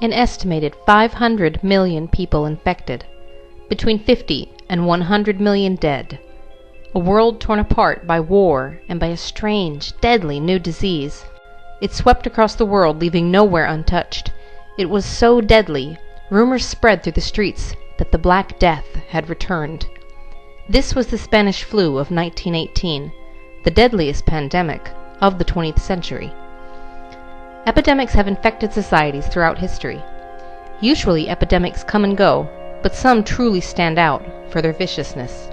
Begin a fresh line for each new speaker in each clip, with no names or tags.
An estimated 500 million people infected, between 50 and 100 million dead. A world torn apart by war and by a strange, deadly new disease. It swept across the world, leaving nowhere untouched. It was so deadly, rumors spread through the streets that the Black Death had returned. This was the Spanish flu of 1918, the deadliest pandemic of the 20th century. Epidemics have infected societies throughout history. Usually epidemics come and go, but some truly stand out for their viciousness.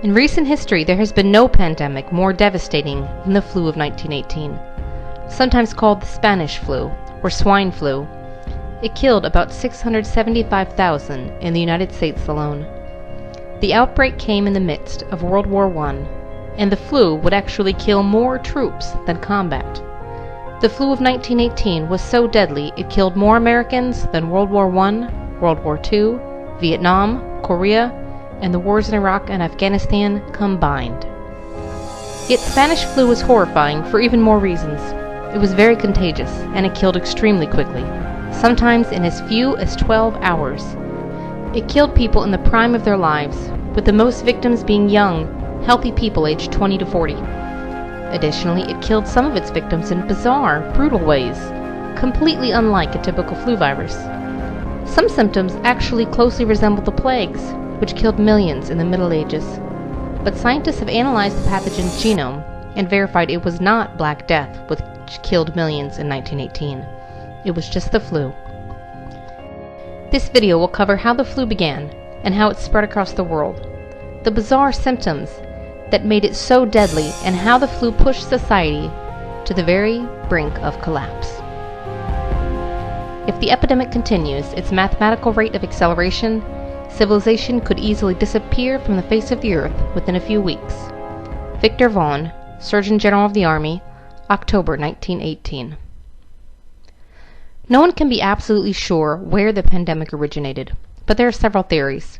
In recent history, there has been no pandemic more devastating than the flu of 1918, sometimes called the Spanish flu or swine flu. It killed about 675,000 in the United States alone. The outbreak came in the midst of World War I, and the flu would actually kill more troops than combat. The flu of 1918 was so deadly it killed more Americans than World War I, World War II, Vietnam, Korea, and the wars in Iraq and Afghanistan combined. Yet Spanish flu was horrifying for even more reasons. It was very contagious, and it killed extremely quickly, sometimes in as few as 12 hours. It killed people in the prime of their lives, with the most victims being young, healthy people aged 20 to 40. Additionally, it killed some of its victims in bizarre, brutal ways, completely unlike a typical flu virus. Some symptoms actually closely resemble the plagues, which killed millions in the Middle Ages. But scientists have analyzed the pathogen's genome and verified it was not Black Death, which killed millions in 1918. It was just the flu. This video will cover how the flu began and how it spread across the world, the bizarre symptoms that made it so deadly, and how the flu pushed society to the very brink of collapse. If the epidemic continues its mathematical rate of acceleration, civilization could easily disappear from the face of the earth within a few weeks. Victor Vaughan, Surgeon General of the Army, October 1918. No one can be absolutely sure where the pandemic originated, but there are several theories.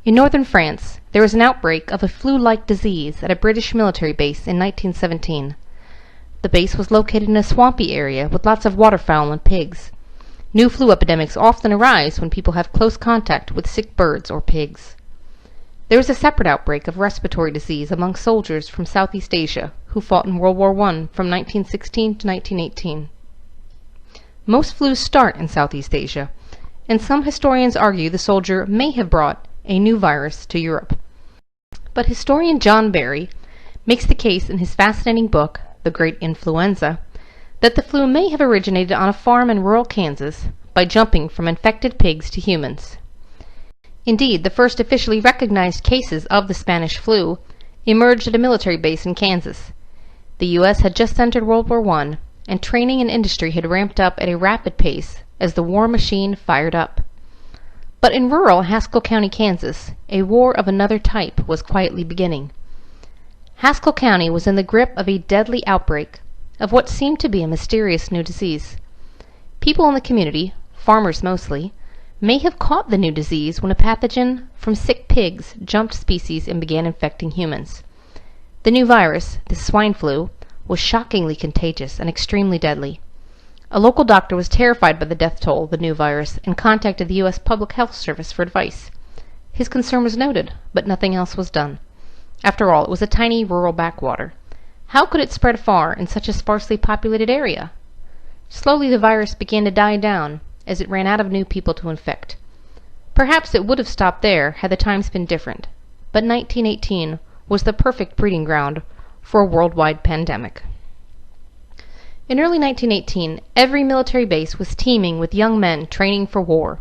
In northern France, there was an outbreak of a flu-like disease at a British military base in 1917. The base was located in a swampy area with lots of waterfowl and pigs. New flu epidemics often arise when people have close contact with sick birds or pigs. There was a separate outbreak of respiratory disease among soldiers from Southeast Asia who fought in World War I from 1916 to 1918. Most flus start in Southeast Asia, and some historians argue the soldier may have brought a new virus to Europe. But historian John Barry makes the case in his fascinating book, The Great Influenza, that the flu may have originated on a farm in rural Kansas by jumping from infected pigs to humans. Indeed, the first officially recognized cases of the Spanish flu emerged at a military base in Kansas. The U.S. had just entered World War I, and training and industry had ramped up at a rapid pace as the war machine fired up. But in rural Haskell County, Kansas, a war of another type was quietly beginning. Haskell County was in the grip of a deadly outbreak of what seemed to be a mysterious new disease. People in the community, farmers mostly, may have caught the new disease when a pathogen from sick pigs jumped species and began infecting humans. The new virus, the swine flu, was shockingly contagious and extremely deadly. A local doctor was terrified by the death toll of the new virus and contacted the U.S. Public Health Service for advice. His concern was noted, but nothing else was done. After all, it was a tiny rural backwater. How could it spread far in such a sparsely populated area? Slowly the virus began to die down as it ran out of new people to infect. Perhaps it would have stopped there had the times been different, but 1918 was the perfect breeding ground for a worldwide pandemic. In early 1918, every military base was teeming with young men training for war.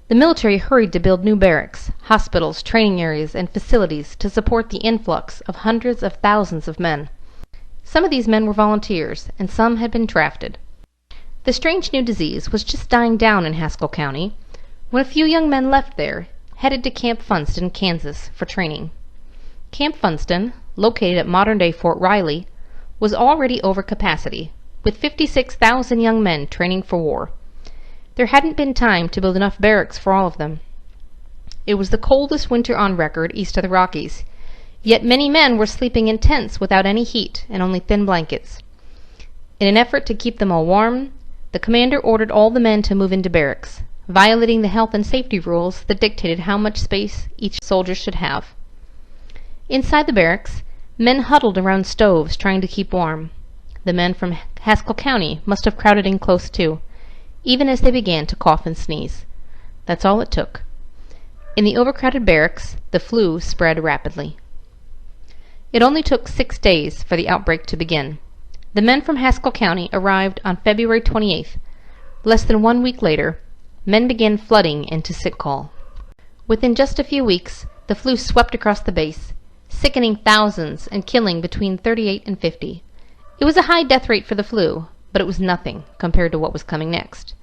The military hurried to build new barracks, hospitals, training areas, and facilities to support the influx of hundreds of thousands of men. Some of these men were volunteers, and some had been drafted. The strange new disease was just dying down in Haskell County when a few young men left there, headed to Camp Funston, Kansas, for training. Camp Funston, located at modern-day Fort Riley, was already over capacity, with 56,000 young men training for war. There hadn't been time to build enough barracks for all of them. It was the coldest winter on record east of the Rockies, yet many men were sleeping in tents without any heat and only thin blankets. In an effort to keep them all warm, The commander ordered all the men to move into barracks, violating the health and safety rules that dictated how much space each soldier should have. Inside the barracks, men huddled around stoves trying to keep warm. The men from Haskell County must have crowded in close too, even as they began to cough and sneeze. That's all it took. In the overcrowded barracks, the flu spread rapidly. It only took 6 days for the outbreak to begin. The men from Haskell County arrived on February 28th. Less than 1 week later, men began flooding into sick call. Within just a few weeks, the flu swept across the base, sickening thousands and killing between 38 and 50. It was a high death rate for the flu, but it was nothing compared to what was coming next.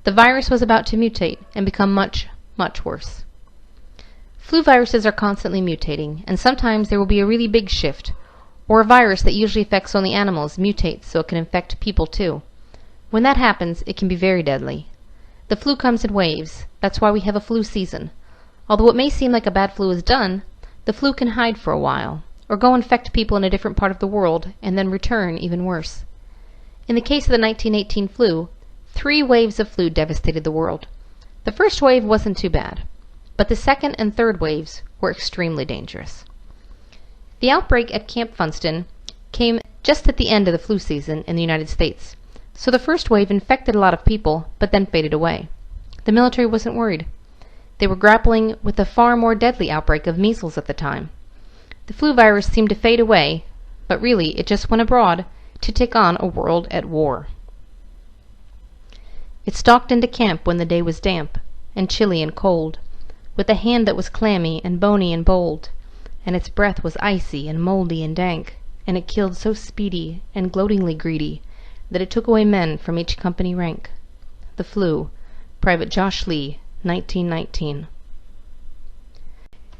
The virus was about to mutate and become much, much worse. Flu viruses are constantly mutating, and sometimes there will be a really big shift, or a virus that usually affects only animals mutates so it can infect people too. When that happens, it can be very deadly. The flu comes in waves. That's why we have a flu season. Although it may seem like a bad flu is done, the flu can hide for a while, or go infect people in a different part of the world and then return even worse. In the case of the 1918 flu, 3 waves of flu devastated the world. The first wave wasn't too bad, but the second and third waves were extremely dangerous. The outbreak at Camp Funston came just at the end of the flu season in the United States, so the first wave infected a lot of people, but then faded away. The military wasn't worried. They were grappling with a far more deadly outbreak of measles at the time. The flu virus seemed to fade away, but really it just went abroad to take on a world at war. It stalked into camp when the day was damp and chilly and cold, with a hand that was clammy and bony and bold, and its breath was icy and moldy and dank, and it killed so speedy and gloatingly greedy that it took away men from each company rank. The flu, Private Josh Lee, 1919.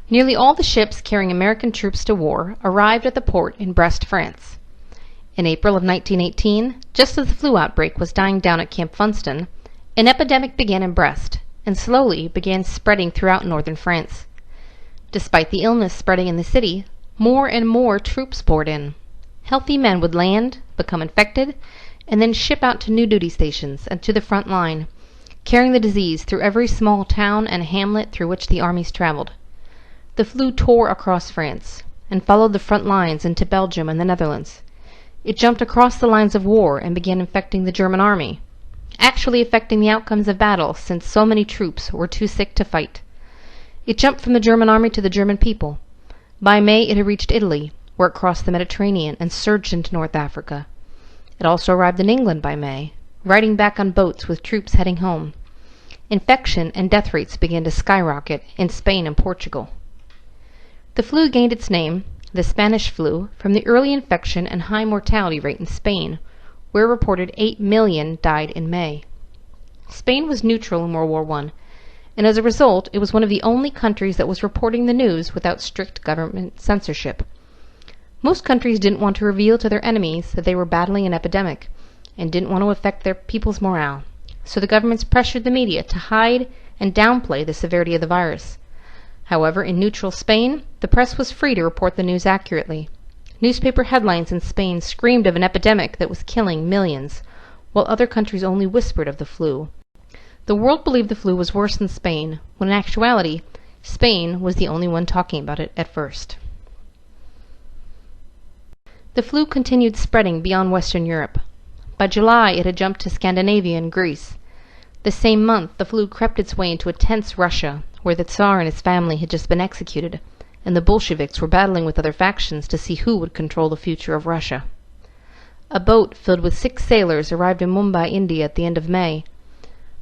Nearly all the ships carrying American troops to war arrived at the port in Brest, France. In April of 1918, just as the flu outbreak was dying down at Camp Funston, an epidemic began in Brest, and slowly began spreading throughout northern France. Despite the illness spreading in the city, more and more troops poured in. Healthy men would land, become infected, and then ship out to new duty stations and to the front line, carrying the disease through every small town and hamlet through which the armies traveled. The flu tore across France and followed the front lines into Belgium and the Netherlands. It jumped across the lines of war and began infecting the German army, actually affecting the outcomes of battle since so many troops were too sick to fight. It jumped from the German army to the German people. By May it had reached Italy, where it crossed the Mediterranean and surged into North Africa. It also arrived in England by May, riding back on boats with troops heading home. Infection and death rates began to skyrocket in Spain and Portugal. The flu gained its name, the Spanish flu, from the early infection and high mortality rate in Spain, where reported 8 million died in May. Spain was neutral in World War I, and as a result it was one of the only countries that was reporting the news without strict government censorship. Most countries didn't want to reveal to their enemies that they were battling an epidemic, and didn't want to affect their people's morale, so the governments pressured the media to hide and downplay the severity of the virus. However, in neutral Spain, the press was free to report the news accurately. Newspaper headlines in Spain screamed of an epidemic that was killing millions, while other countries only whispered of the flu. The world believed the flu was worse than Spain, when in actuality, Spain was the only one talking about it at first. The flu continued spreading beyond Western Europe. By July, it had jumped to Scandinavia and Greece. The same month, the flu crept its way into a tense Russia, where the Tsar and his family had just been executed, and the Bolsheviks were battling with other factions to see who would control the future of Russia. A boat filled with 6 sailors arrived in Mumbai, India at the end of May.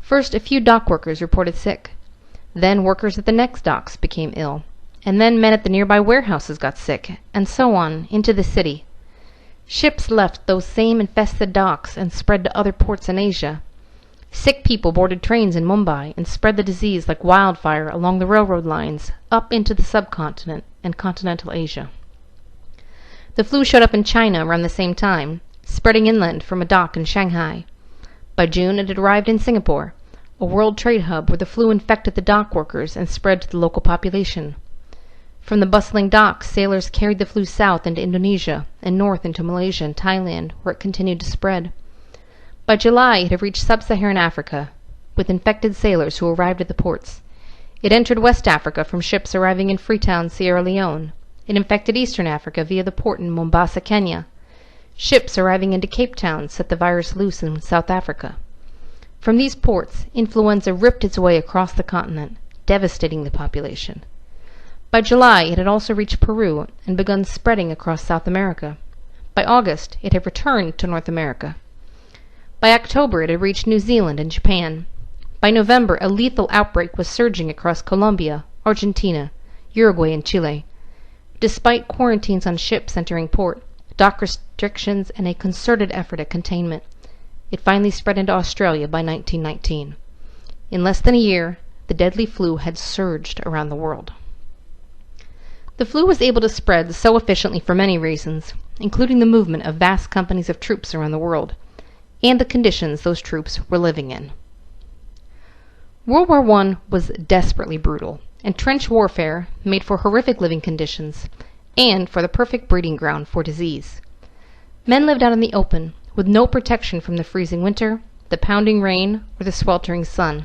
First, a few dock workers reported sick. Then workers at the next docks became ill. And then men at the nearby warehouses got sick, and so on, into the city. Ships left those same infested docks and spread to other ports in Asia. Sick people boarded trains in Mumbai and spread the disease like wildfire along the railroad lines up into the subcontinent and continental Asia. The flu showed up in China around the same time, spreading inland from a dock in Shanghai. By June it had arrived in Singapore, a world trade hub where the flu infected the dock workers and spread to the local population. From the bustling docks, sailors carried the flu south into Indonesia and north into Malaysia and Thailand, where it continued to spread. By July, it had reached sub-Saharan Africa, with infected sailors who arrived at the ports. It entered West Africa from ships arriving in Freetown, Sierra Leone. It infected Eastern Africa via the port in Mombasa, Kenya. Ships arriving into Cape Town set the virus loose in South Africa. From these ports, influenza ripped its way across the continent, devastating the population. By July, it had also reached Peru and begun spreading across South America. By August, it had returned to North America. By October, it had reached New Zealand and Japan. By November, a lethal outbreak was surging across Colombia, Argentina, Uruguay, and Chile. Despite quarantines on ships entering port, dock restrictions, and a concerted effort at containment, it finally spread into Australia by 1919. In less than a year, the deadly flu had surged around the world. The flu was able to spread so efficiently for many reasons, including the movement of vast companies of troops around the world, and the conditions those troops were living in. World War I was desperately brutal, and trench warfare made for horrific living conditions and for the perfect breeding ground for disease. Men lived out in the open, with no protection from the freezing winter, the pounding rain, or the sweltering sun.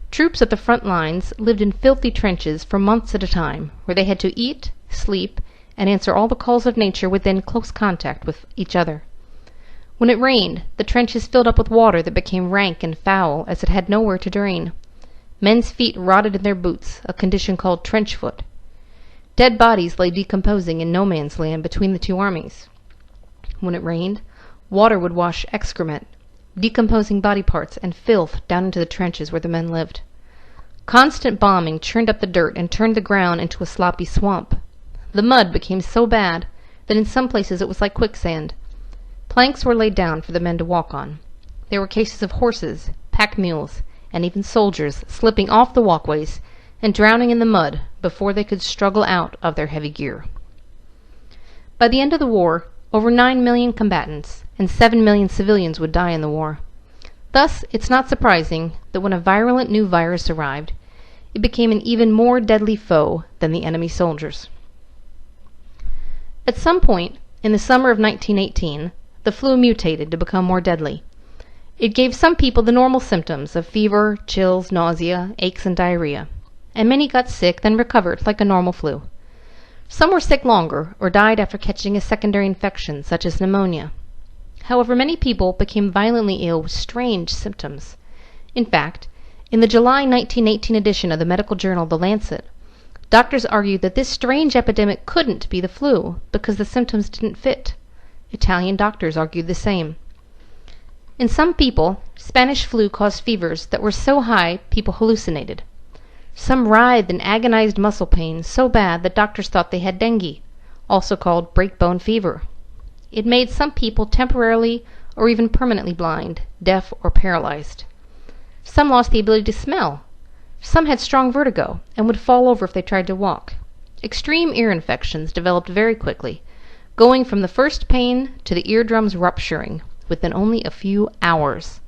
Troops at the front lines lived in filthy trenches for months at a time, where they had to eat, sleep, and answer all the calls of nature within close contact with each other. When it rained, the trenches filled up with water that became rank and foul as it had nowhere to drain. Men's feet rotted in their boots, a condition called trench foot. Dead bodies lay decomposing in no man's land between the two armies. When it rained, water would wash excrement, decomposing body parts, and filth down into the trenches where the men lived. Constant bombing churned up the dirt and turned the ground into a sloppy swamp. The mud became so bad that in some places it was like quicksand. Planks were laid down for the men to walk on. There were cases of horses, pack mules, and even soldiers slipping off the walkways and drowning in the mud before they could struggle out of their heavy gear. By the end of the war, over 9 million combatants and 7 million civilians would die in the war. Thus, it's not surprising that when a virulent new virus arrived, it became an even more deadly foe than the enemy soldiers. At some point, in the summer of 1918, the flu mutated to become more deadly. It gave some people the normal symptoms of fever, chills, nausea, aches, and diarrhea, and many got sick, then recovered like a normal flu. Some were sick longer or died after catching a secondary infection, such as pneumonia. However, many people became violently ill with strange symptoms. In fact, in the July 1918 edition of the medical journal The Lancet, doctors argued that this strange epidemic couldn't be the flu because the symptoms didn't fit. Italian doctors argued the same. In some people, Spanish flu caused fevers that were so high people hallucinated. Some writhed in agonized muscle pain so bad that doctors thought they had dengue, also called breakbone fever. It made some people temporarily or even permanently blind, deaf, or paralyzed. Some lost the ability to smell. Some had strong vertigo and would fall over if they tried to walk. Extreme ear infections developed very quickly, going from the first pain to the eardrums rupturing within only a few hours.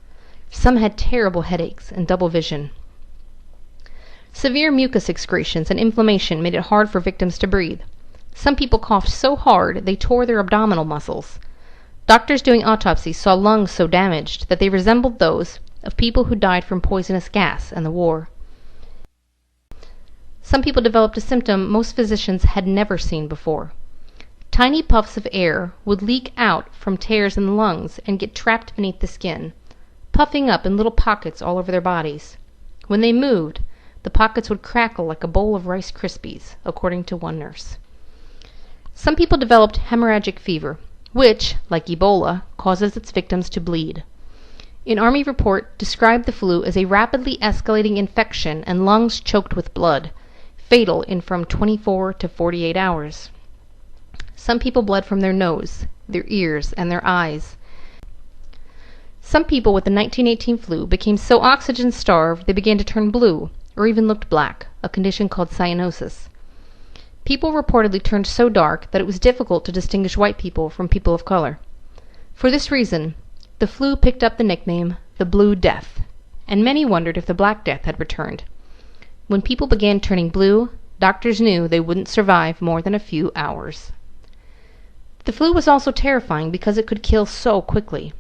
Some had terrible headaches and double vision. Severe mucus excretions and inflammation made it hard for victims to breathe. Some people coughed so hard they tore their abdominal muscles. Doctors doing autopsies saw lungs so damaged that they resembled those of people who died from poisonous gas in the war. Some people developed a symptom most physicians had never seen before. Tiny puffs of air would leak out from tears in the lungs and get trapped beneath the skin, puffing up in little pockets all over their bodies. When they moved, the pockets would crackle like a bowl of Rice Krispies, according to one nurse. Some people developed hemorrhagic fever, which, like Ebola, causes its victims to bleed. An Army report described the flu as a rapidly escalating infection and lungs choked with blood, fatal in from 24 to 48 hours. Some people bled from their nose, their ears, and their eyes. Some people with the 1918 flu became so oxygen-starved they began to turn blue, or even looked black, a condition called cyanosis. People reportedly turned so dark that it was difficult to distinguish white people from people of color. For this reason, the flu picked up the nickname the Blue Death, and many wondered if the Black Death had returned. When people began turning blue, doctors knew they wouldn't survive more than a few hours. The flu was also terrifying because it could kill so quickly.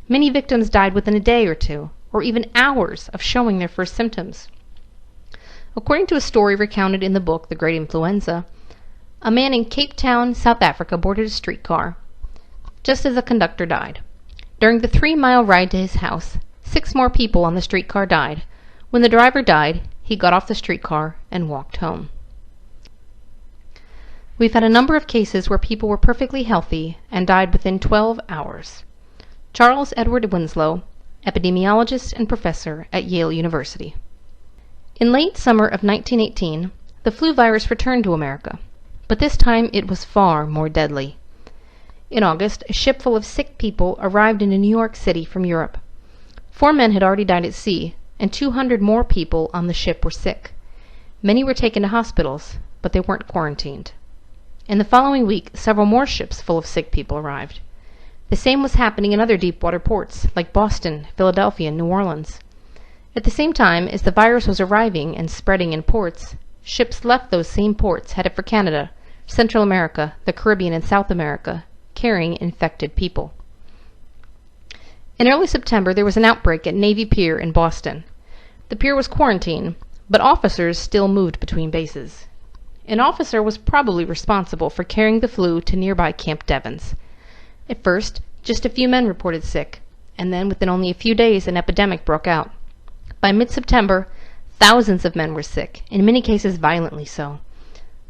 Many victims died within a day or two, or even hours of showing their first symptoms. According to a story recounted in the book The Great Influenza, a man in Cape Town, South Africa boarded a streetcar just as the conductor died. During the 3-mile ride to his house, 6 more people on the streetcar died. When the driver died, he got off the streetcar and walked home. We've had a number of cases where people were perfectly healthy and died within 12 hours. Charles Edward Winslow, epidemiologist and professor at Yale University. In late summer of 1918, the flu virus returned to America, but this time it was far more deadly. In August, a ship full of sick people arrived in New York City from Europe. 4 men had already died at sea, and 200 more people on the ship were sick. Many were taken to hospitals, but they weren't quarantined. In the following week, several more ships full of sick people arrived. The same was happening in other deep-water ports, like Boston, Philadelphia, and New Orleans. At the same time as the virus was arriving and spreading in ports, ships left those same ports headed for Canada, Central America, the Caribbean, and South America, carrying infected people. In early September, there was an outbreak at Navy Pier in Boston. The pier was quarantined, but officers still moved between bases. An officer was probably responsible for carrying the flu to nearby Camp Devens. At first, just a few men reported sick, and then within only a few days an epidemic broke out. By mid-September, thousands of men were sick, in many cases violently so.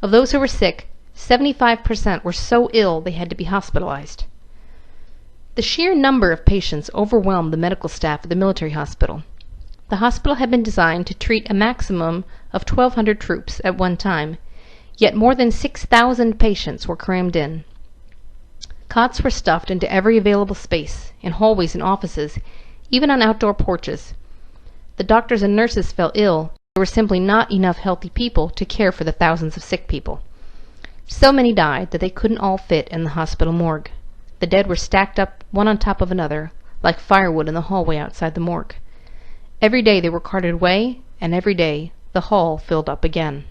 Of those who were sick, 75% were so ill they had to be hospitalized. The sheer number of patients overwhelmed the medical staff at the military hospital. The hospital had been designed to treat a maximum of 1,200 troops at one time, yet more than 6,000 patients were crammed in. Cots were stuffed into every available space, in hallways and offices, even on outdoor porches. The doctors and nurses fell ill. There were simply not enough healthy people to care for the thousands of sick people. So many died that they couldn't all fit in the hospital morgue. The dead were stacked up one on top of another, like firewood in the hallway outside the morgue. Every day they were carted away, and every day the hall filled up again.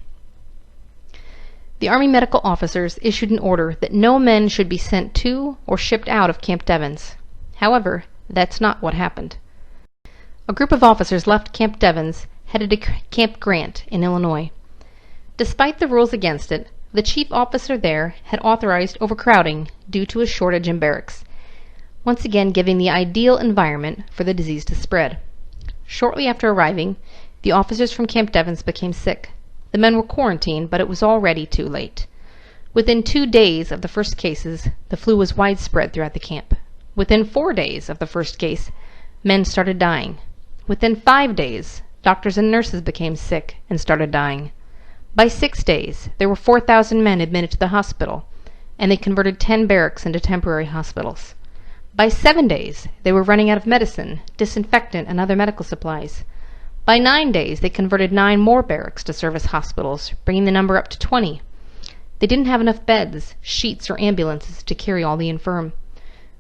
The Army medical officers issued an order that no men should be sent to or shipped out of Camp Devens. However, that's not what happened. A group of officers left Camp Devens, headed to Camp Grant in Illinois. Despite the rules against it, the chief officer there had authorized overcrowding due to a shortage in barracks, once again giving the ideal environment for the disease to spread. Shortly after arriving, the officers from Camp Devens became sick. The men were quarantined, but it was already too late. Within 2 days of the first cases, the flu was widespread throughout the camp. Within 4 days of the first case, men started dying. Within 5 days, doctors and nurses became sick and started dying. By 6 days, there were 4,000 men admitted to the hospital, and they converted 10 barracks into temporary hospitals. By 7 days, they were running out of medicine, disinfectant, and other medical supplies. By 9 days, they converted 9 more barracks to serve as hospitals, bringing the number up to 20. They didn't have enough beds, sheets, or ambulances to carry all the infirm.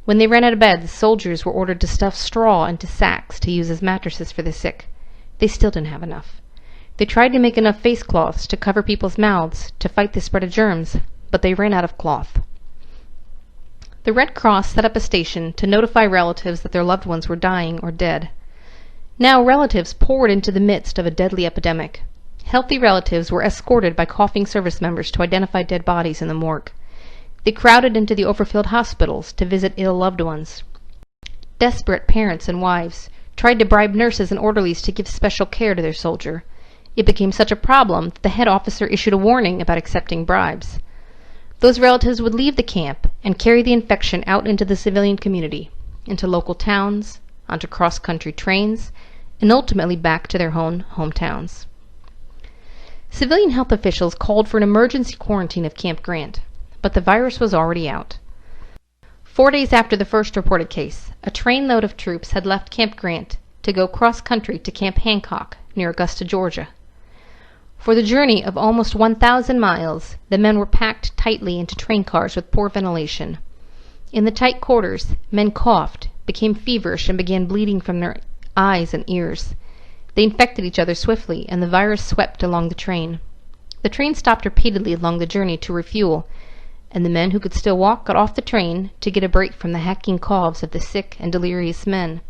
When they ran out of beds, soldiers were ordered to stuff straw into sacks to use as mattresses for the sick. They still didn't have enough. They tried to make enough face cloths to cover people's mouths to fight the spread of germs, but they ran out of cloth. The Red Cross set up a station to notify relatives that their loved ones were dying or dead. Now relatives poured into the midst of a deadly epidemic. Healthy relatives were escorted by coughing service members to identify dead bodies in the morgue. They crowded into the overfilled hospitals to visit ill loved ones. Desperate parents and wives tried to bribe nurses and orderlies to give special care to their soldier. It became such a problem that the head officer issued a warning about accepting bribes. Those relatives would leave the camp and carry the infection out into the civilian community, into local towns, onto cross-country trains, and ultimately back to their own hometowns. Civilian health officials called for an emergency quarantine of Camp Grant, but the virus was already out. 4 days after the first reported case, a trainload of troops had left Camp Grant to go cross-country to Camp Hancock near Augusta, Georgia. For the journey of almost 1,000 miles, the men were packed tightly into train cars with poor ventilation. In the tight quarters, men coughed, became feverish, and began bleeding from their eyes and ears. They infected each other swiftly, and the virus swept along the train. The train stopped repeatedly along the journey to refuel, and the men who could still walk got off the train to get a break from the hacking coughs of the sick and delirious men.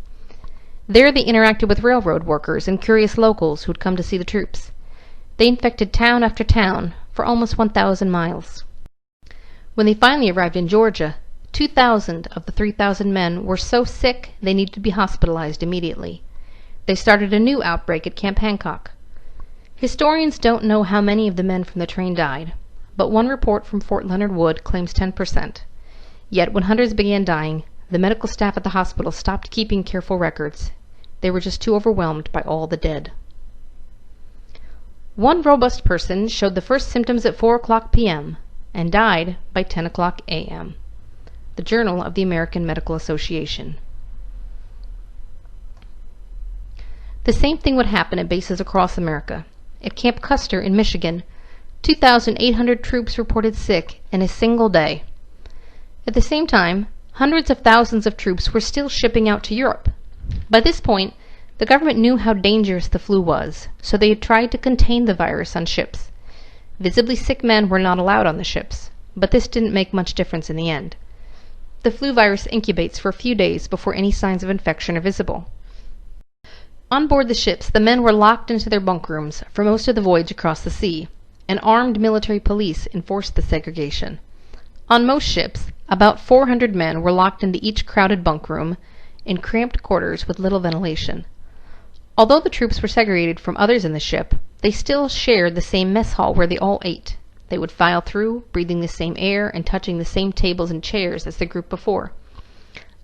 There they interacted with railroad workers and curious locals who had come to see the troops. They infected town after town for almost 1,000 miles. When they finally arrived in Georgia, 2,000 of the 3,000 men were so sick they needed to be hospitalized immediately. They started a new outbreak at Camp Hancock. Historians don't know how many of the men from the train died, but one report from Fort Leonard Wood claims 10%. Yet when hundreds began dying, the medical staff at the hospital stopped keeping careful records. They were just too overwhelmed by all the dead. One robust person showed the first symptoms at 4:00 p.m. and died by 10:00 a.m. The Journal of the American Medical Association. The same thing would happen at bases across America. At Camp Custer in Michigan, 2,800 troops reported sick in a single day. At the same time, hundreds of thousands of troops were still shipping out to Europe. By this point, the government knew how dangerous the flu was, so they had tried to contain the virus on ships. Visibly sick men were not allowed on the ships, but this didn't make much difference in the end. The flu virus incubates for a few days before any signs of infection are visible. On board the ships, the men were locked into their bunk rooms for most of the voyage across the sea, and armed military police enforced the segregation. On most ships, about 400 men were locked into each crowded bunk room in cramped quarters with little ventilation. Although the troops were segregated from others in the ship, they still shared the same mess hall where they all ate. They would file through, breathing the same air and touching the same tables and chairs as the group before.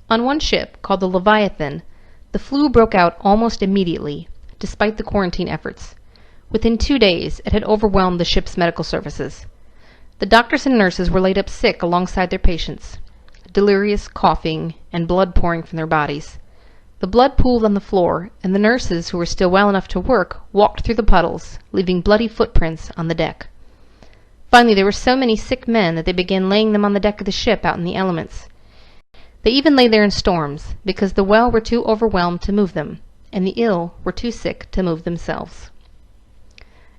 On one ship, called the Leviathan, the flu broke out almost immediately, despite the quarantine efforts. Within 2 days, it had overwhelmed the ship's medical services. The doctors and nurses were laid up sick alongside their patients, delirious, coughing, and blood pouring from their bodies. The blood pooled on the floor, and the nurses, who were still well enough to work, walked through the puddles, leaving bloody footprints on the deck. Finally, there were so many sick men that they began laying them on the deck of the ship out in the elements. They even lay there in storms, because the well were too overwhelmed to move them, and the ill were too sick to move themselves.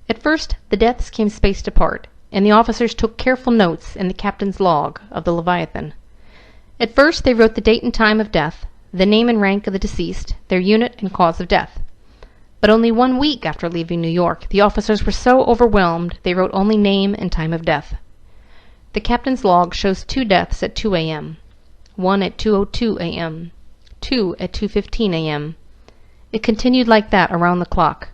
At first, the deaths came spaced apart, and the officers took careful notes in the captain's log of the Leviathan. At first, they wrote the date and time of death, the name and rank of the deceased, their unit and cause of death. But only 1 week after leaving New York, the officers were so overwhelmed they wrote only name and time of death. The captain's log shows 2 deaths at 2 a.m., 1 at 2:02 a.m., 2 at 2:15 a.m. It continued like that around the clock.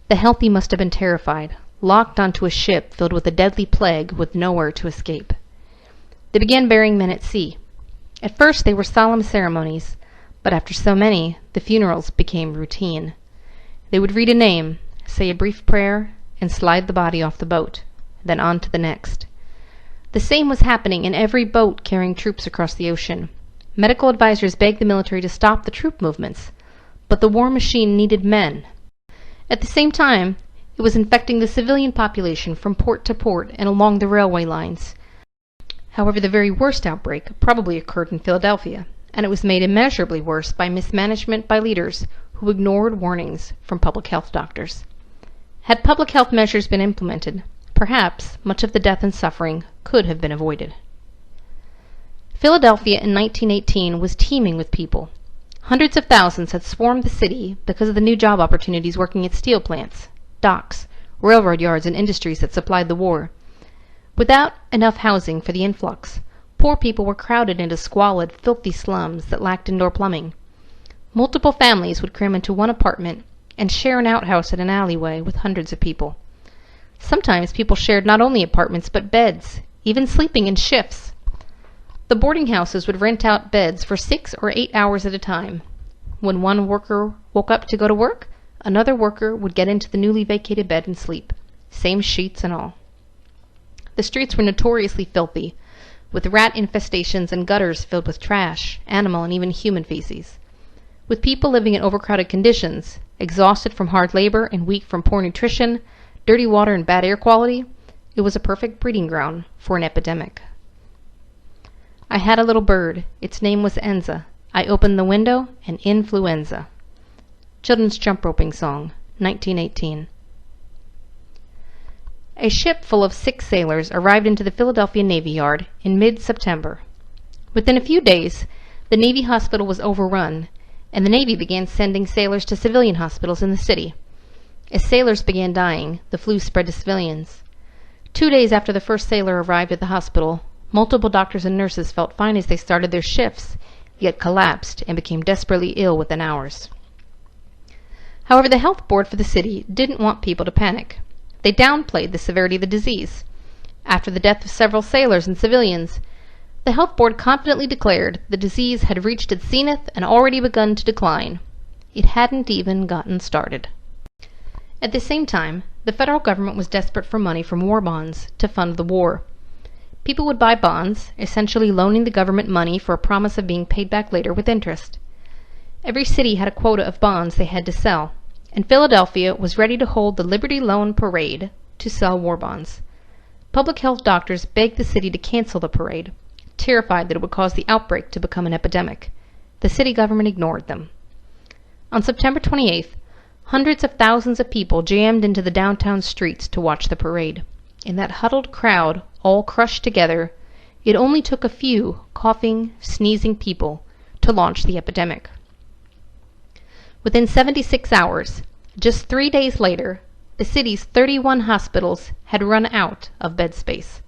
The healthy must have been terrified, locked onto a ship filled with a deadly plague with nowhere to escape. They began burying men at sea. At first they were solemn ceremonies, but after so many, the funerals became routine. They would read a name, say a brief prayer, and slide the body off the boat, then on to the next. The same was happening in every boat carrying troops across the ocean. Medical advisors begged the military to stop the troop movements, but the war machine needed men. At the same time, it was infecting the civilian population from port to port and along the railway lines. However, the very worst outbreak probably occurred in Philadelphia, and it was made immeasurably worse by mismanagement by leaders who ignored warnings from public health doctors. Had public health measures been implemented, perhaps much of the death and suffering could have been avoided. Philadelphia in 1918 was teeming with people. Hundreds of thousands had swarmed the city because of the new job opportunities working at steel plants, docks, railroad yards, and industries that supplied the war. Without enough housing for the influx, poor people were crowded into squalid, filthy slums that lacked indoor plumbing. Multiple families would cram into one apartment and share an outhouse in an alleyway with hundreds of people. Sometimes people shared not only apartments but beds, even sleeping in shifts. The boarding houses would rent out beds for 6 or 8 hours at a time. When one worker woke up to go to work, another worker would get into the newly vacated bed and sleep, same sheets and all. The streets were notoriously filthy, with rat infestations and gutters filled with trash, animal, and even human feces. With people living in overcrowded conditions, exhausted from hard labor and weak from poor nutrition, dirty water, and bad air quality, it was a perfect breeding ground for an epidemic. I had a little bird. Its name was Enza. I opened the window, and influenza. Children's jump roping song, 1918. A ship full of 6 sailors arrived into the Philadelphia Navy Yard in mid-September. Within a few days, the Navy hospital was overrun, and the Navy began sending sailors to civilian hospitals in the city. As sailors began dying, the flu spread to civilians. 2 days after the first sailor arrived at the hospital, multiple doctors and nurses felt fine as they started their shifts, yet collapsed and became desperately ill within hours. However, the health board for the city didn't want people to panic. They downplayed the severity of the disease. After the death of several sailors and civilians, the health board confidently declared the disease had reached its zenith and already begun to decline. It hadn't even gotten started. At the same time, the federal government was desperate for money from war bonds to fund the war. People would buy bonds, essentially loaning the government money for a promise of being paid back later with interest. Every city had a quota of bonds they had to sell, and Philadelphia was ready to hold the Liberty Loan Parade to sell war bonds. Public health doctors begged the city to cancel the parade, terrified that it would cause the outbreak to become an epidemic. The city government ignored them. On September 28th, hundreds of thousands of people jammed into the downtown streets to watch the parade. In that huddled crowd, all crushed together, it only took a few coughing, sneezing people to launch the epidemic. Within 76 hours, just 3 days later, the city's 31 hospitals had run out of bed space.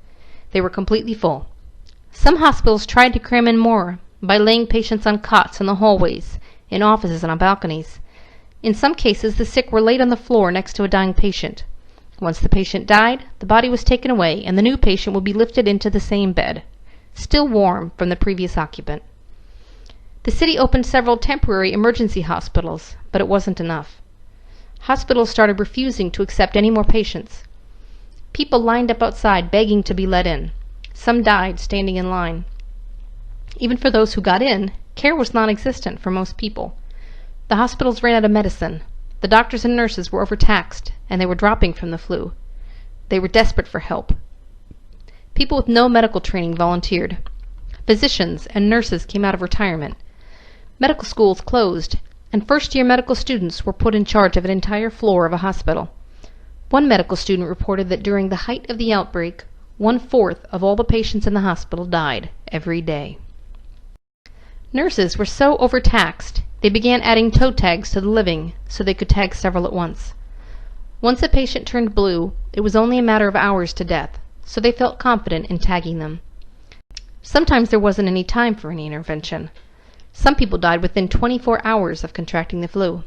They were completely full. Some hospitals tried to cram in more by laying patients on cots in the hallways, in offices, and on balconies. In some cases, the sick were laid on the floor next to a dying patient. Once the patient died, the body was taken away, and the new patient would be lifted into the same bed, still warm from the previous occupant. The city opened several temporary emergency hospitals, but it wasn't enough. Hospitals started refusing to accept any more patients. People lined up outside begging to be let in. Some died standing in line. Even for those who got in, care was non-existent for most people. The hospitals ran out of medicine. The doctors and nurses were overtaxed, and they were dropping from the flu. They were desperate for help. People with no medical training volunteered. Physicians and nurses came out of retirement. Medical schools closed, and first-year medical students were put in charge of an entire floor of a hospital. One medical student reported that during the height of the outbreak, 1/4 of all the patients in the hospital died every day. Nurses were so overtaxed, they began adding toe tags to the living so they could tag several at once. Once a patient turned blue, it was only a matter of hours to death, so they felt confident in tagging them. Sometimes there wasn't any time for any intervention. Some people died within 24 hours of contracting the flu.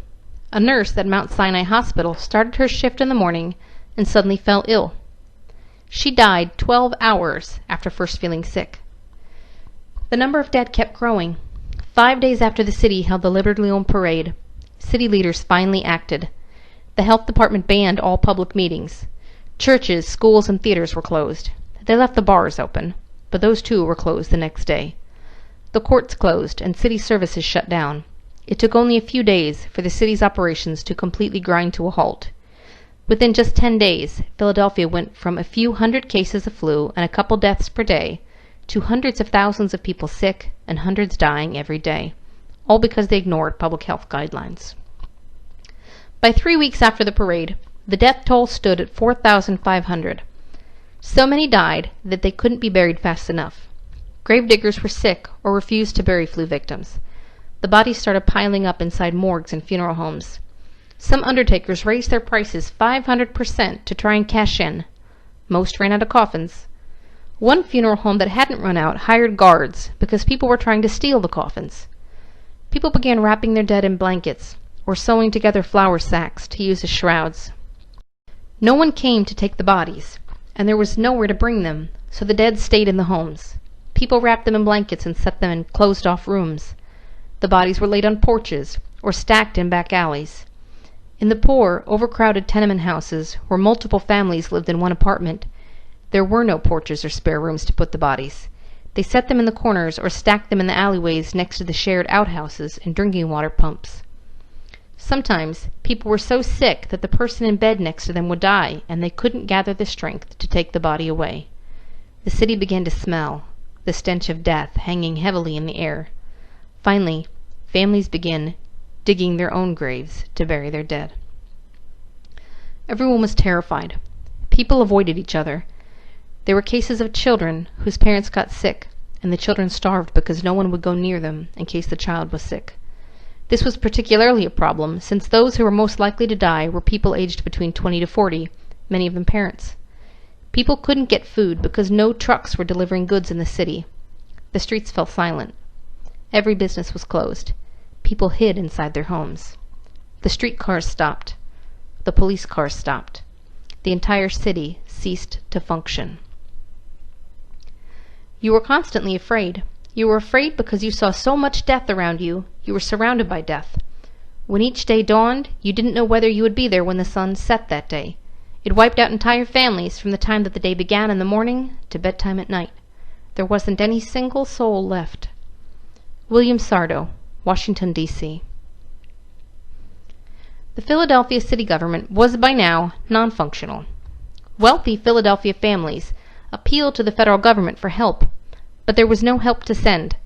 A nurse at Mount Sinai Hospital started her shift in the morning and suddenly fell ill. She died 12 hours after first feeling sick. The number of dead kept growing. 5 days after the city held the Liberty Loan Parade, city leaders finally acted. The health department banned all public meetings. Churches, schools, and theaters were closed. They left the bars open, but those too were closed the next day. The courts closed and city services shut down. It took only a few days for the city's operations to completely grind to a halt. Within just 10 days, Philadelphia went from a few hundred cases of flu and a couple deaths per day to hundreds of thousands of people sick and hundreds dying every day, all because they ignored public health guidelines. By 3 weeks after the parade, the death toll stood at 4,500. So many died that they couldn't be buried fast enough. Gravediggers were sick or refused to bury flu victims. The bodies started piling up inside morgues and funeral homes. Some undertakers raised their prices 500% to try and cash in. Most ran out of coffins. One funeral home that hadn't run out hired guards because people were trying to steal the coffins. People began wrapping their dead in blankets or sewing together flour sacks to use as shrouds. No one came to take the bodies, and there was nowhere to bring them, so the dead stayed in the homes. People wrapped them in blankets and set them in closed-off rooms. The bodies were laid on porches or stacked in back alleys. In the poor, overcrowded tenement houses where multiple families lived in one apartment, there were no porches or spare rooms to put the bodies. They set them in the corners or stacked them in the alleyways next to the shared outhouses and drinking water pumps. Sometimes people were so sick that the person in bed next to them would die, and they couldn't gather the strength to take the body away. The city began to smell, the stench of death hanging heavily in the air. Finally, families began digging their own graves to bury their dead. Everyone was terrified. People avoided each other. There were cases of children whose parents got sick, and the children starved because no one would go near them in case the child was sick. This was particularly a problem, since those who were most likely to die were people aged between 20 to 40, many of them parents. People couldn't get food because no trucks were delivering goods in the city. The streets fell silent. Every business was closed. People hid inside their homes. The streetcars stopped. The police cars stopped. The entire city ceased to function. You were constantly afraid. You were afraid because you saw so much death around you. You were surrounded by death. When each day dawned, you didn't know whether you would be there when the sun set that day. It wiped out entire families from the time that the day began in the morning to bedtime at night. There wasn't any single soul left. William Sardo, Washington, D.C. The Philadelphia city government was by now non-functional. Wealthy Philadelphia families appealed to the federal government for help, but there was no help to send.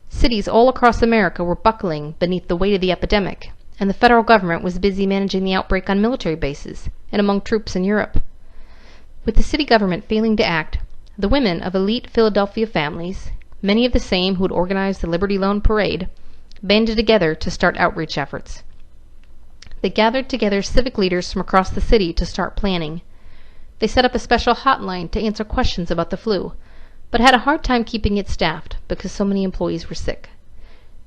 Cities all across America were buckling beneath the weight of the epidemic, and the federal government was busy managing the outbreak on military bases and among troops in Europe. With the city government failing to act, the women of elite Philadelphia families, many of the same who had organized the Liberty Loan Parade, banded together to start outreach efforts. They gathered together civic leaders from across the city to start planning. They set up a special hotline to answer questions about the flu, but had a hard time keeping it staffed because so many employees were sick.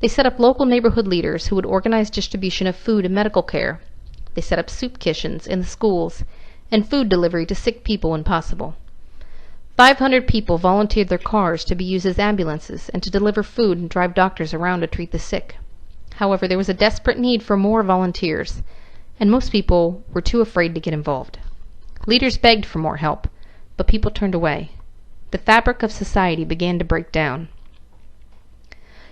They set up local neighborhood leaders who would organize distribution of food and medical care. They set up soup kitchens in the schools and food delivery to sick people when possible. 500 people volunteered their cars to be used as ambulances and to deliver food and drive doctors around to treat the sick. However, there was a desperate need for more volunteers, and most people were too afraid to get involved. Leaders begged for more help, but people turned away. The fabric of society began to break down.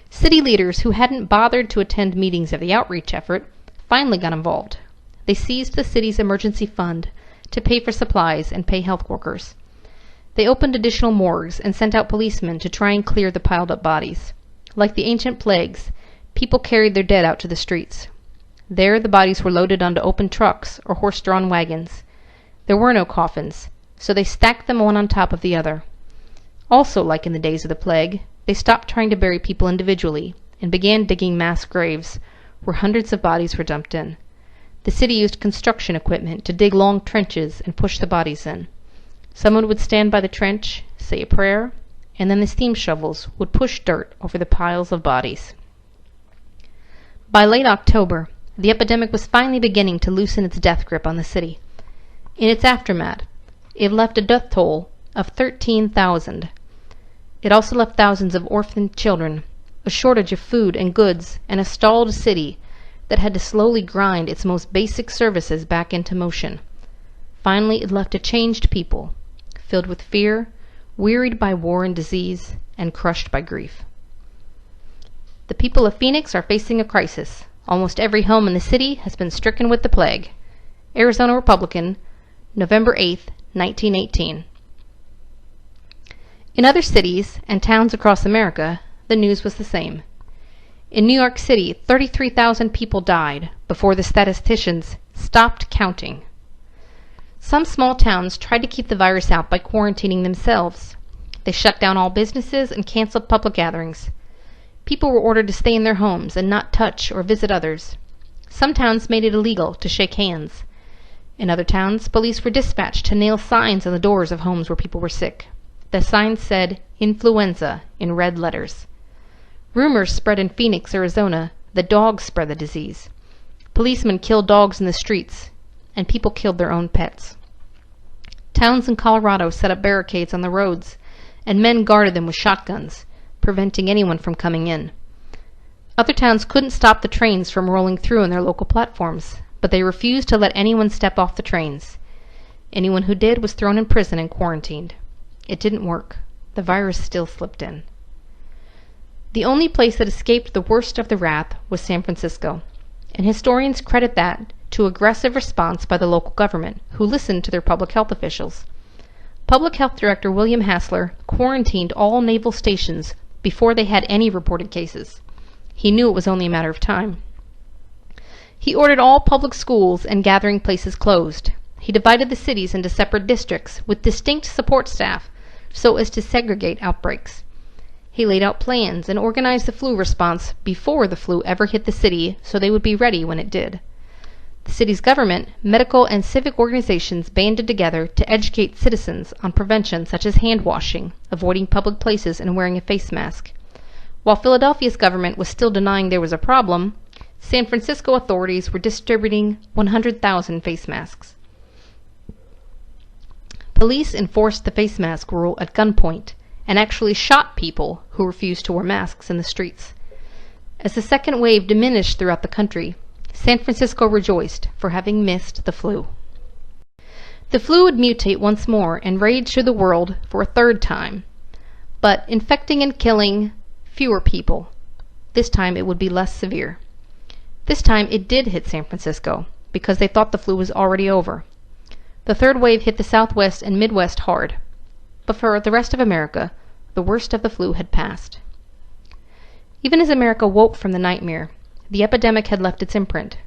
City leaders who hadn't bothered to attend meetings of the outreach effort finally got involved. They seized the city's emergency fund to pay for supplies and pay health workers. They opened additional morgues and sent out policemen to try and clear the piled-up bodies. Like the ancient plagues, people carried their dead out to the streets. There the bodies were loaded onto open trucks or horse-drawn wagons. There were no coffins, so they stacked them one on top of the other. Also, like in the days of the plague, they stopped trying to bury people individually and began digging mass graves where hundreds of bodies were dumped in. The city used construction equipment to dig long trenches and push the bodies in. Someone would stand by the trench, say a prayer, and then the steam shovels would push dirt over the piles of bodies. By late October, the epidemic was finally beginning to loosen its death grip on the city. In its aftermath, it left a death toll of 13,000. It also left thousands of orphaned children, a shortage of food and goods, and a stalled city that had to slowly grind its most basic services back into motion. Finally, it left a changed people, filled with fear, wearied by war and disease, and crushed by grief. The people of Phoenix are facing a crisis. Almost every home in the city has been stricken with the plague. Arizona Republican, November 8, 1918. In other cities and towns across America, the news was the same. In New York City, 33,000 people died before the statisticians stopped counting. Some small towns tried to keep the virus out by quarantining themselves. They shut down all businesses and canceled public gatherings. People were ordered to stay in their homes and not touch or visit others. Some towns made it illegal to shake hands. In other towns, police were dispatched to nail signs on the doors of homes where people were sick. The signs said, "Influenza," in red letters. Rumors spread in Phoenix, Arizona, that dogs spread the disease. Policemen killed dogs in the streets, and people killed their own pets. Towns in Colorado set up barricades on the roads, and men guarded them with shotguns, preventing anyone from coming in. Other towns couldn't stop the trains from rolling through on their local platforms, but they refused to let anyone step off the trains. Anyone who did was thrown in prison and quarantined. It didn't work. The virus still slipped in. The only place that escaped the worst of the wrath was San Francisco, and historians credit that to aggressive response by the local government, who listened to their public health officials. Public Health Director William Hassler quarantined all naval stations before they had any reported cases. He knew it was only a matter of time. He ordered all public schools and gathering places closed. he divided the cities into separate districts with distinct support staff so as to segregate outbreaks. He laid out plans and organized the flu response before the flu ever hit the city so they would be ready when it did. The city's government, medical, and civic organizations banded together to educate citizens on prevention such as hand washing, avoiding public places, and wearing a face mask. While Philadelphia's government was still denying there was a problem, San Francisco authorities were distributing 100,000 face masks. Police enforced the face mask rule at gunpoint and actually shot people who refused to wear masks in the streets. As the second wave diminished throughout the country, San Francisco rejoiced for having missed the flu. The flu would mutate once more and rage through the world for a third time, but infecting and killing fewer people. This time it would be less severe. This time it did hit San Francisco because they thought the flu was already over. The third wave hit the Southwest and Midwest hard, but for the rest of America, the worst of the flu had passed. Even as America woke from the nightmare, the epidemic had left its imprint.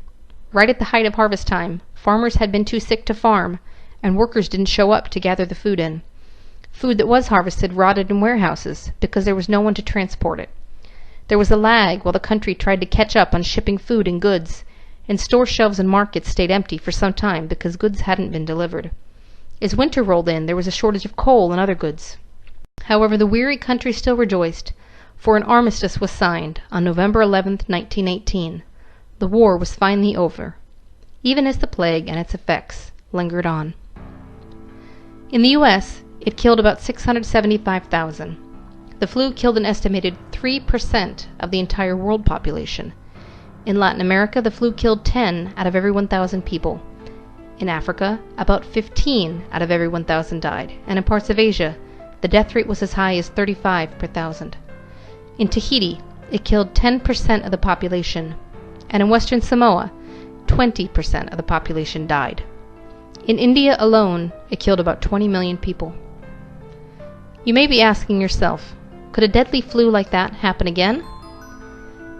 Right at the height of harvest time, farmers had been too sick to farm, and workers didn't show up to gather the food in. Food that was harvested rotted in warehouses because there was no one to transport it. There was a lag while the country tried to catch up on shipping food and goods, and store shelves and markets stayed empty for some time because goods hadn't been delivered. As winter rolled in, there was a shortage of coal and other goods. However, the weary country still rejoiced, for an armistice was signed on November 11, 1918. The war was finally over, even as the plague and its effects lingered on. In the U.S., it killed about 675,000. The flu killed an estimated 3% of the entire world population. In Latin America, the flu killed 10 out of every 1,000 people. In Africa, about 15 out of every 1,000 died, and in parts of Asia, the death rate was as high as 35 per thousand. In Tahiti, it killed 10% of the population, and in Western Samoa, 20% of the population died. In India alone, it killed about 20 million people. You may be asking yourself, could a deadly flu like that happen again?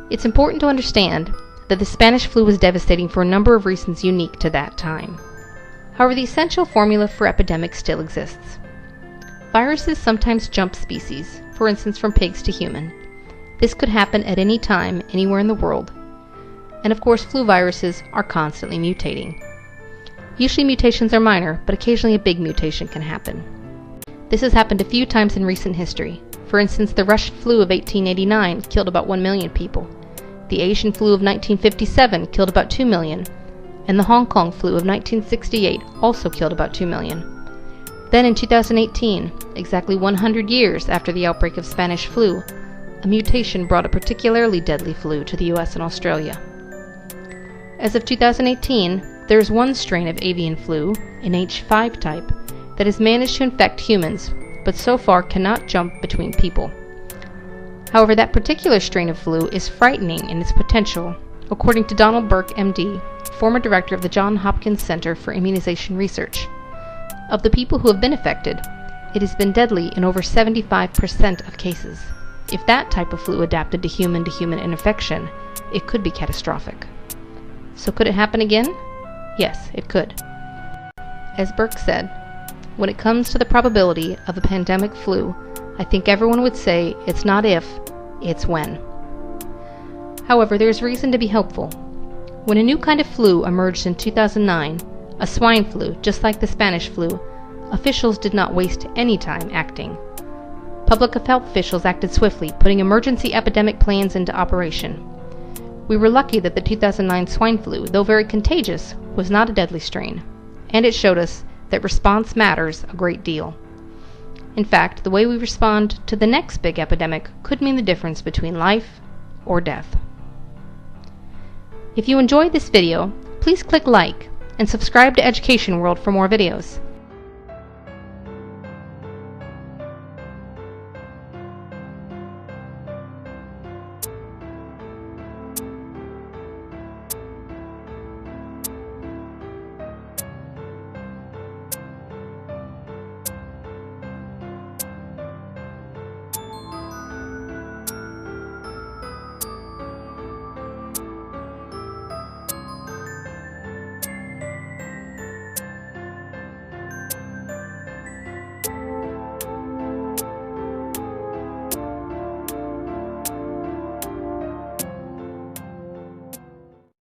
It's important to understand that the Spanish flu was devastating for a number of reasons unique to that time. However, the essential formula for epidemics still exists. Viruses sometimes jump species, for instance from pigs to human. This could happen at any time, anywhere in the world. And of course, flu viruses are constantly mutating. Usually mutations are minor, but occasionally a big mutation can happen. This has happened a few times in recent history. For instance, the Russian flu of 1889 killed about 1 million people. The Asian flu of 1957 killed about 2 million. And the Hong Kong flu of 1968 also killed about 2 million. Then in 2018, exactly 100 years after the outbreak of Spanish flu, a mutation brought a particularly deadly flu to the US and Australia. As of 2018, there is one strain of avian flu, an H5 type, that has managed to infect humans, but so far cannot jump between people. However, that particular strain of flu is frightening in its potential, according to Donald Burke, MD, former director of the Johns Hopkins Center for Immunization Research. Of the people who have been affected, it has been deadly in over 75% of cases. If that type of flu adapted to human infection, it could be catastrophic. So could it happen again? Yes, it could. As Burke said, when it comes to the probability of a pandemic flu, I think everyone would say it's not if, it's when. However, there is reason to be hopeful. When a new kind of flu emerged in 2009, a swine flu, just like the Spanish flu, officials did not waste any time acting. Public health officials acted swiftly, putting emergency epidemic plans into operation. We were lucky that the 2009 swine flu, though very contagious, was not a deadly strain, and it showed us that response matters a great deal. In fact, the way we respond to the next big epidemic could mean the difference between life or death. If you enjoyed this video, please click like and subscribe to Education World for more videos.